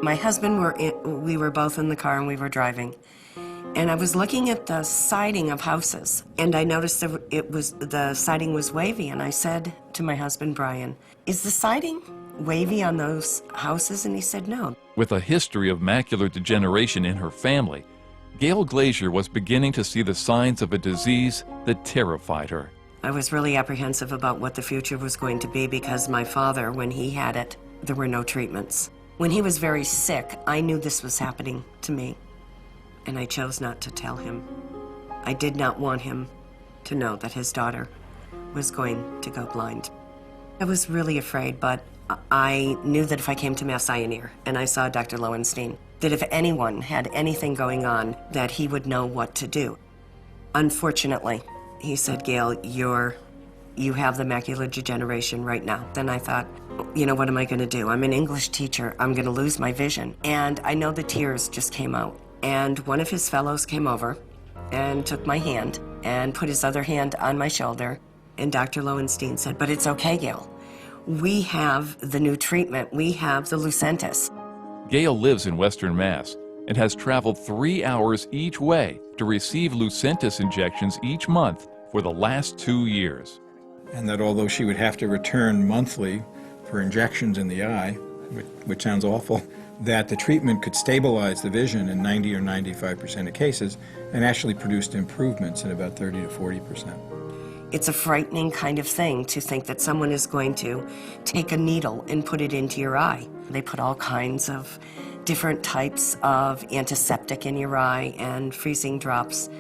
My husband, we were both in the car and we were driving. And I was looking at the siding of houses, and I noticed the siding was wavy, and I said to my husband, Brian, is the siding wavy on those houses? And he said, no. With a history of macular degeneration in her family, Gail Glazier was beginning to see the signs of a disease that terrified her. I was really apprehensive about what the future was going to be because my father, when he had it, there were no treatments. When he was very sick, I knew this was happening to me, and I chose not to tell him. I did not want him to know that his daughter was going to go blind. I was really afraid, but I knew that if I came to Mass Eye and I saw Dr. Lowenstein, that if anyone had anything going on, that he would know what to do. Unfortunately, he said, Gail, you have the macular degeneration right now. Then I thought, you know, what am I going to do? I'm an English teacher. I'm going to lose my vision. And I know the tears just came out. And one of his fellows came over and took my hand and put his other hand on my shoulder. And Dr. Lowenstein said, but it's okay, Gail. We have the new treatment. We have the Lucentis. Gail lives in Western Mass and has traveled 3 hours each way to receive Lucentis injections each month for the last 2 years. And that although she would have to return monthly for injections in the eye, which sounds awful, that the treatment could stabilize the vision in 90 or 95% of cases and actually produced improvements in about 30 to 40%. It's a frightening kind of thing to think that someone is going to take a needle and put it into your eye. They put all kinds of different types of antiseptic in your eye and freezing drops.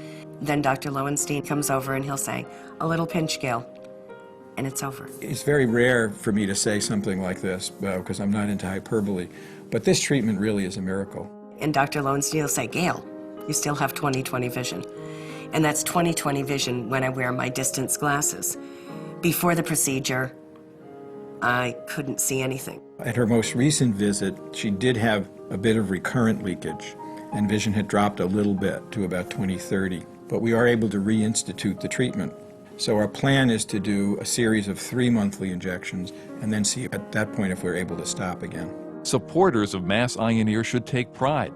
Then Dr. Lowenstein comes over and he'll say, a little pinch, Gail, and it's over. It's very rare for me to say something like this because I'm not into hyperbole, but this treatment really is a miracle. And Dr. Lowenstein will say, Gail, you still have 20/20 vision. And that's 20/20 vision when I wear my distance glasses. Before the procedure, I couldn't see anything. At her most recent visit, she did have a bit of recurrent leakage, and vision had dropped a little bit to about 20/30. But we are able to reinstitute the treatment. So our plan is to do a series of 3 monthly injections and then see at that point if we're able to stop again. Supporters of Mass Eye and Ear should take pride.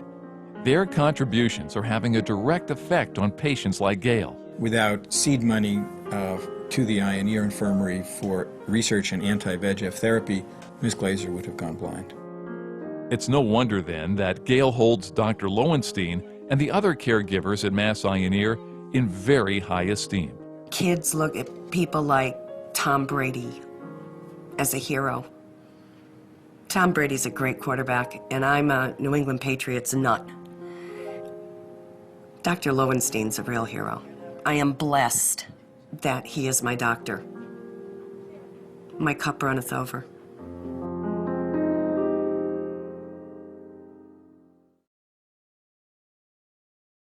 Their contributions are having a direct effect on patients like Gail. Without seed money to the Eye and Ear Infirmary for research in anti-VEGF therapy, Ms. Glazier would have gone blind. It's no wonder then that Gail holds Dr. Lowenstein and the other caregivers at Mass Eye and Ear in very high esteem. Kids look at people like Tom Brady as a hero. Tom Brady's a great quarterback, and I'm a New England Patriots nut. Dr. Lowenstein's a real hero. I am blessed that he is my doctor. My cup runneth over.